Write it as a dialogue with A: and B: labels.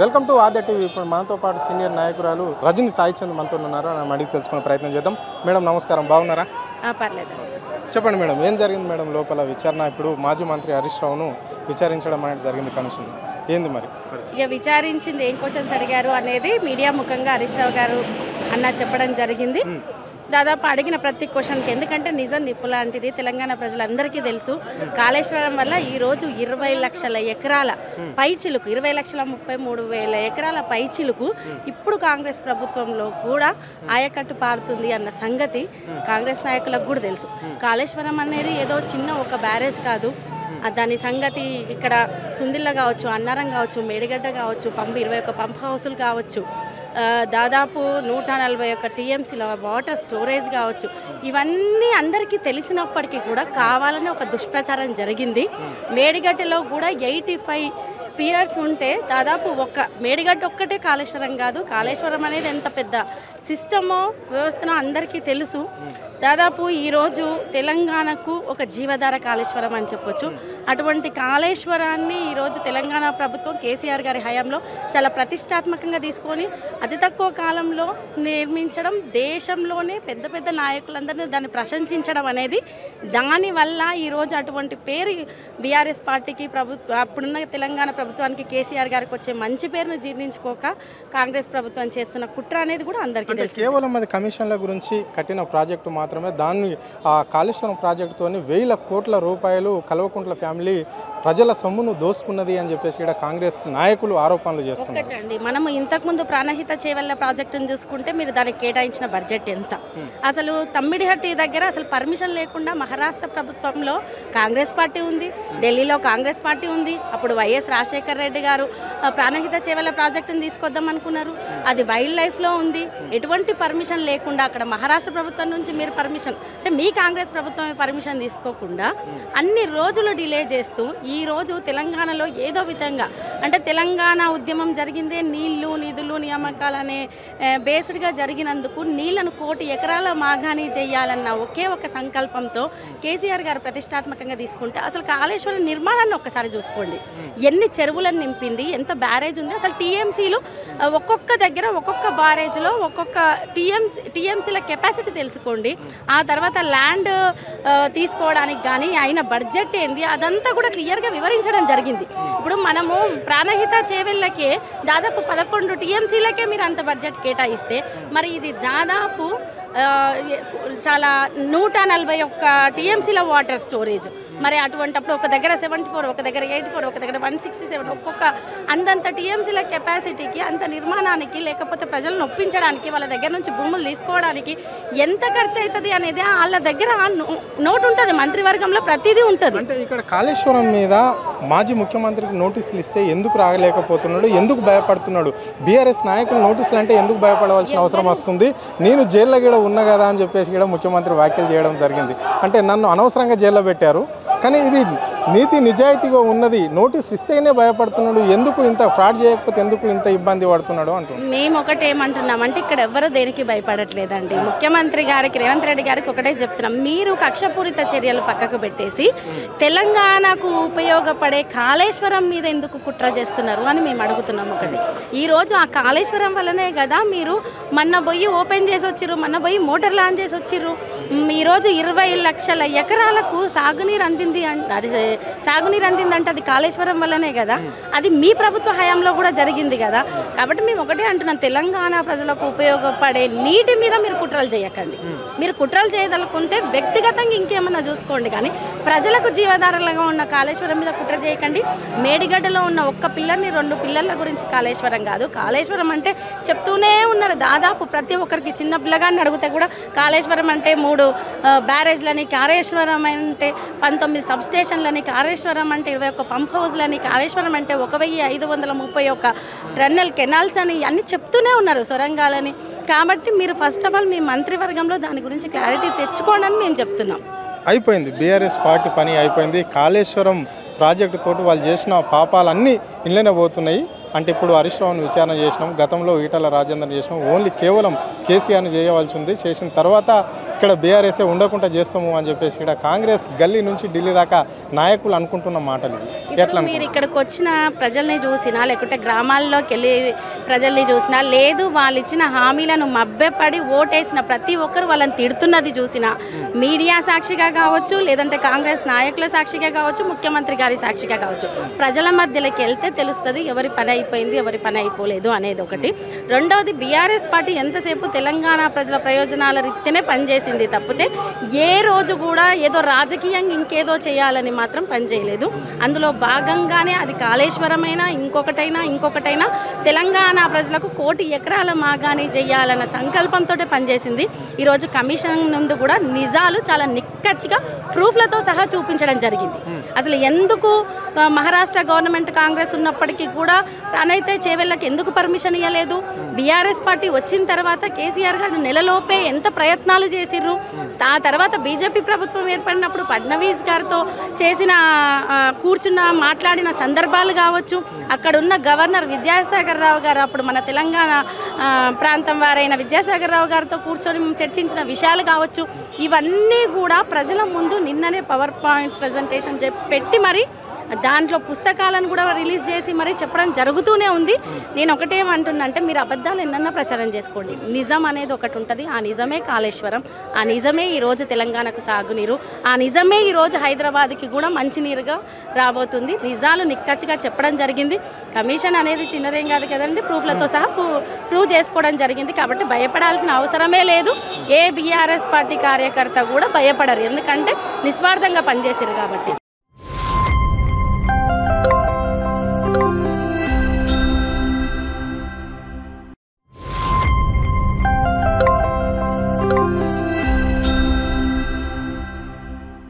A: Welcome to Aadya TV. ఇప్పుడు మనతో పాటు సీనియర్ నాయకురాలు రజని సాయిచంద్ మనతో ఉన్నారు. మనం అడిగి తెలుసుకునే ప్రయత్నం చేద్దాం. మేడం నమస్కారం, బాగున్నారా?
B: పర్లేదు.
A: చెప్పండి మేడం, ఏం జరిగింది మేడం లోపల విచారణ? ఇప్పుడు మాజీ మంత్రి హరీష్ రావును విచారించడం అనేది జరిగింది కమిషన్, ఏంది మరి?
B: ఇక విచారించింది ఏం క్వశ్చన్స్ అడిగారు అనేది మీడియా ముఖంగా హరీష్ రావు గారు అన్న చెప్పడం జరిగింది. దాదాపు అడిగిన ప్రతి క్వశ్చన్కి, ఎందుకంటే నిజం నిప్పు లాంటిది తెలంగాణ ప్రజలందరికీ తెలుసు. కాళేశ్వరం వల్ల ఈరోజు 20 లక్షల ఎకరాల పైచిలుకు, 20,33,000 ఎకరాల పైచిలుకు ఇప్పుడు కాంగ్రెస్ ప్రభుత్వంలో కూడా ఆయకట్టు పారుతుంది అన్న సంగతి కాంగ్రెస్ నాయకులకు కూడా తెలుసు. కాళేశ్వరం అనేది ఏదో చిన్న ఒక బ్యారేజ్ కాదు. దాని సంగతి ఇక్కడ సుందిల్ల కావచ్చు, అన్నారం కావచ్చు, మేడిగడ్డ కావచ్చు, 21 పంప్ హౌసులు కావచ్చు, దాదాపు 141 టీఎంసీల వాటర్ స్టోరేజ్ కావచ్చు, ఇవన్నీ అందరికీ తెలిసినప్పటికీ కూడా కావాలని ఒక దుష్ప్రచారం జరిగింది. మేడిగడ్డలో కూడా 85 పియర్స్ ఉంటే దాదాపు మేడిగడ్డ ఒక్కటే కాళేశ్వరం కాదు. కాళేశ్వరం అనేది ఎంత పెద్ద సిస్టమో వ్యవస్థనో అందరికీ తెలుసు. దాదాపు ఈరోజు తెలంగాణకు ఒక జీవధార కాళేశ్వరం అని చెప్పొచ్చు. అటువంటి కాళేశ్వరాన్ని ఈరోజు తెలంగాణ ప్రభుత్వం కేసీఆర్ గారి హయాంలో చాలా ప్రతిష్టాత్మకంగా తీసుకొని అతి తక్కువ కాలంలో నిర్మించడం, దేశంలోనే పెద్ద పెద్ద నాయకులందరినీ దాన్ని ప్రశంసించడం అనేది, దానివల్ల ఈరోజు అటువంటి పేరు బీఆర్ఎస్ పార్టీకి అప్పుడున్న తెలంగాణ ప్రభుత్వానికి కేసీఆర్ గారికి వచ్చే మంచి పేరును జీర్ణించుకోక కాంగ్రెస్ ప్రభుత్వం చేస్తున్న కుట్ర అనేది కూడా అందరికీ తెలుసు.
A: కేవలం అది కమిషన్ల గురించి కట్టిన ప్రాజెక్టు మాత్రమే, దాన్ని ఆ కాళేశ్వరం ప్రాజెక్టుతోని 1,000 కోట్ల రూపాయలు కల్వకుంట్ల ఫ్యామిలీ ప్రజల సొమ్మును దోసుకున్నది అని చెప్పేసి కూడా కాంగ్రెస్ నాయకులు ఆరోపణలు చేస్తున్నారు.
B: ఒకటండి, మనం ఇంతకుముందు ప్రాణహిత చేవెళ్ళ ప్రాజెక్టును చూసుకుంటే మీరు దానికి కేటాయించిన బడ్జెట్ ఎంత? అసలు తమ్మిడిహట్టి దగ్గర అసలు పర్మిషన్ లేకుండా మహారాష్ట్ర ప్రభుత్వంలో కాంగ్రెస్ పార్టీ ఉంది, ఢిల్లీలో కాంగ్రెస్ పార్టీ ఉంది. అప్పుడు వైఎస్ రాజశేఖర్ రెడ్డి గారు ప్రాణహిత చేవెళ్ళ ప్రాజెక్టును తీసుకొద్దాం అనుకున్నారు. అది వైల్డ్ లైఫ్లో ఉంది. ఎటువంటి పర్మిషన్ లేకుండా అక్కడ మహారాష్ట్ర ప్రభుత్వం నుంచి మీరు పర్మిషన్, అంటే మీ కాంగ్రెస్ ప్రభుత్వమే పర్మిషన్ తీసుకోకుండా అన్ని రోజులు డిలే చేస్తూ ఈరోజు తెలంగాణలో ఏదో విధంగా, అంటే తెలంగాణ ఉద్యమం జరిగిందే నీళ్లు, నిధులు, నియామకాలనే బేస్డ్గా జరిగినందుకు నీళ్లను 1 కోటి ఎకరాల మాగాణి చేయాలన్న ఒకే ఒక సంకల్పంతో కేసీఆర్ గారు ప్రతిష్టాత్మకంగా తీసుకుంటే అసలు కాళేశ్వరం నిర్మాణాన్ని ఒక్కసారి చూసుకోండి. ఎన్ని చెరువులను నింపింది, ఎంత బ్యారేజ్ ఉంది, అసలు టీఎంసీలు ఒక్కొక్క దగ్గర ఒక్కొక్క బ్యారేజ్లో ఒక్కొక్క టీఎంసీల కెపాసిటీ తెలుసుకోండి. ఆ తర్వాత ల్యాండ్ తీసుకోవడానికి కానీ అయిన బడ్జెట్ ఏంది అదంతా కూడా క్లియర్గా వివరించడం జరిగింది. ఇప్పుడు మనము ప్రాణహిత చేవెళ్ళకే దాదాపు 11 టీఎంసీలకే మీరు అంత బడ్జెట్ కేటాయిస్తే, మరి ఇది దాదాపు చాలా 141 టీఎంసీల వాటర్ స్టోరేజ్. మరి అటువంటిప్పుడు ఒక దగ్గర 74, ఒక దగ్గర 84, ఒక దగ్గర 167, ఒక్కొక్క అంతంత టీఎంసీల కెపాసిటీకి, అంత నిర్మాణానికి, లేకపోతే ప్రజలను ఒప్పించడానికి, వాళ్ళ దగ్గర నుంచి భూములు తీసుకోవడానికి ఎంత ఖర్చు అవుతుంది అనేది వాళ్ళ దగ్గర నోట్ ఉంటుంది. మంత్రివర్గంలో ప్రతిదీ ఉంటుంది.
A: అంటే ఇక్కడ కాళేశ్వరం మీద మాజీ ముఖ్యమంత్రికి నోటీసులు ఇస్తే ఎందుకు రాగలేకపోతున్నాడు, ఎందుకు భయపడుతున్నాడు? బీఆర్ఎస్ నాయకులు నోటీసులు అంటే ఎందుకు భయపడవలసిన అవసరం వస్తుంది? నేను జైల్లో కూడా ఉన్నా కదా అని చెప్పేసి కూడా ముఖ్యమంత్రి వ్యాఖ్యలు చేయడం జరిగింది. అంటే నన్ను అనవసరంగా జైల్లో పెట్టారు, కానీ ఇది నీతి నిజాయితీగా ఉన్నది, నోటీస్ ఇస్తేనే భయపడుతున్నాడు, ఎందుకు ఇంత ఫ్రాడ్ చేయకపోతే ఎందుకు ఇంత ఇబ్బంది పడుతున్నాడు అంటున్నాడు.
B: మేము ఒకటేమంటున్నామంటే ఇక్కడ ఎవ్వరూ దేనికి భయపడట్లేదండి. ముఖ్యమంత్రి గారికి, రేవంత్ రెడ్డి గారికి ఒకటే చెప్తున్నాం, మీరు కక్షపూరిత చర్యలు పక్కకు పెట్టేసి తెలంగాణకు ఉపయోగపడే కాళేశ్వరం మీద ఎందుకు కుట్ర చేస్తున్నారు అని మేము అడుగుతున్నాం. ఒకటి, ఈరోజు ఆ కాళేశ్వరం వల్లనే కదా మీరు మొన్న పోయి ఓపెన్ చేసి వచ్చిర్రు, మొన్న పోయి మోటార్ లాంచ్ చేసి వచ్చిర్రు. ఈరోజు 20 లక్షల ఎకరాలకు సాగునీరు అందింది. అది సాగునీరు అందిందంటే అది కాళేశ్వరం వల్లనే కదా. అది మీ ప్రభుత్వ హయాంలో కూడా జరిగింది కదా. కాబట్టి మేము ఒకటే అంటున్నాం, తెలంగాణ ప్రజలకు ఉపయోగపడే నీటి మీద మీరు కుట్రలు చేయకండి. మీరు కుట్రలు చేయదలుకుంటే వ్యక్తిగతంగా ఇంకేమన్నా చూసుకోండి, కానీ ప్రజలకు జీవధారలుగా ఉన్న కాళేశ్వరం మీద కుట్ర చేయకండి. మేడిగడ్డలో ఉన్న 1 పిల్లర్ని 2 పిల్లర్ల గురించి కాళేశ్వరం కాదు. కాళేశ్వరం అంటే చెప్తూనే ఉన్నారు. దాదాపు ప్రతి ఒక్కరికి, చిన్న పిల్లగాన్ని అడిగితే కూడా కాళేశ్వరం అంటే 3 బ్యారేజ్లని, కాళేశ్వరం అంటే 19 సబ్స్టేషన్లని, కాళేశ్వరం అంటే 21 పంప్ హౌస్లని, కాళేశ్వరం అంటే 1531 టన్నెల్ కెనాల్స్ అని అన్నీ చెప్తూనే ఉన్నారు, సొరంగాలని. కాబట్టి మీరు ఫస్ట్ ఆఫ్ ఆల్ మీ మంత్రివర్గంలో దాని గురించి క్లారిటీ తెచ్చుకోండి అని మేము చెప్తున్నాం.
A: అయిపోయింది, బీఆర్ఎస్ పార్టీ పని అయిపోయింది. కాళేశ్వరం ప్రాజెక్టు తోటి వాళ్ళు చేసిన పాపాలన్నీ ఇళ్ళనే పోతున్నాయి. అంటే ఇప్పుడు హరీష్ రావును విచారణ చేసినాం, గతంలో ఈటల రాజేందర్ చేసినాం, ఓన్లీ కేవలం కేసీఆర్ని చేయవలసి ఉంది. చేసిన తర్వాత ఇక్కడ బీఆర్ఎస్ఏ ఉండకుండా చేస్తాము అని చెప్పేసి ఇక్కడ కాంగ్రెస్ గల్లీ నుంచి ఢిల్లీ దాకా నాయకులు అనుకుంటున్న మాటలు ఎట్లా?
B: మీరు ఇక్కడికి వచ్చిన ప్రజల్ని చూసినా లేకుంటే గ్రామాల్లోకి వెళ్ళి ప్రజల్ని చూసినా లేదు వాళ్ళు ఇచ్చిన హామీలను మభ్యపడి ఓటేసిన ప్రతి ఒక్కరు వాళ్ళని తిడుతున్నది చూసినా మీడియా సాక్షిగా కావచ్చు, లేదంటే కాంగ్రెస్ నాయకుల సాక్షిగా కావచ్చు, ముఖ్యమంత్రి గారి సాక్షిగా కావచ్చు, ప్రజల మధ్యలోకి వెళ్తే తెలుస్తుంది ఎవరి పని అయిపోయింది ఎవరి పని అయిపోలేదు అనేది ఒకటి. రెండవది బీఆర్ఎస్ పార్టీ ఎంతసేపు తెలంగాణ ప్రజల ప్రయోజనాల రీత్యానే పనిచేసింది తప్పితే ఏ రోజు కూడా ఏదో రాజకీయంగా ఇంకేదో చేయాలని మాత్రం పనిచేయలేదు. అందులో భాగంగానే అది కాళేశ్వరమైనా ఇంకొకటైనా తెలంగాణ ప్రజలకు 1 కోటి ఎకరాల మాగాని చేయాలన్న సంకల్పంతో పనిచేసింది. ఈరోజు కమిషన్ ముందు కూడా నిజాలు చాలా నిక్కచ్చిగా ప్రూఫ్లతో సహా చూపించడం జరిగింది. అసలు ఎందుకు మహారాష్ట్ర గవర్నమెంట్ కాంగ్రెస్ ఉన్నప్పటికీ కూడా ప్రాణహిత చేవెళ్ళకి ఎందుకు పర్మిషన్ ఇవ్వలేదు? బీఆర్ఎస్ పార్టీ వచ్చిన తర్వాత కేసీఆర్ గారు నెలలోపే ఎంత ప్రయత్నాలు చేసిర్రు. ఆ తర్వాత బీజేపీ ప్రభుత్వం ఏర్పడినప్పుడు ఫడ్నవీస్ గారితో చేసిన మాట్లాడిన సందర్భాలు కావచ్చు, అక్కడున్న గవర్నర్ విద్యాసాగర్ రావు గారు, అప్పుడు మన తెలంగాణ ప్రాంతం వారైన విద్యాసాగర్ రావు గారితో కూర్చొని చర్చించిన విషయాలు కావచ్చు, ఇవన్నీ కూడా ప్రజల ముందు నిన్ననే పవర్ పాయింట్ ప్రజెంటేషన్ పెట్టి మరి దాంట్లో పుస్తకాలను కూడా రిలీజ్ చేసి మరి చెప్పడం జరుగుతూనే ఉంది. నేను ఒకటేమంటున్నా అంటే మీరు అబద్ధాలు ఎన్నన్నా ప్రచారం చేసుకోండి, నిజం అనేది ఒకటి ఉంటుంది. ఆ నిజమే కాళేశ్వరం, ఆ నిజమే ఈరోజు తెలంగాణకు సాగునీరు, ఆ నిజమే ఈరోజు హైదరాబాద్కి కూడా మంచినీరుగా రాబోతుంది. నిజాలు నిక్కచ్చిగా చెప్పడం జరిగింది. కమిషన్ అనేది చిన్నదేం కాదు కదండి, ప్రూఫ్లతో సహా ప్రూవ్ చేసుకోవడం జరిగింది. కాబట్టి భయపడాల్సిన అవసరమే లేదు. ఏ బీఆర్ఎస్ పార్టీ కార్యకర్త కూడా భయపడరు, ఎందుకంటే నిస్వార్థంగా పనిచేసారు కాబట్టి.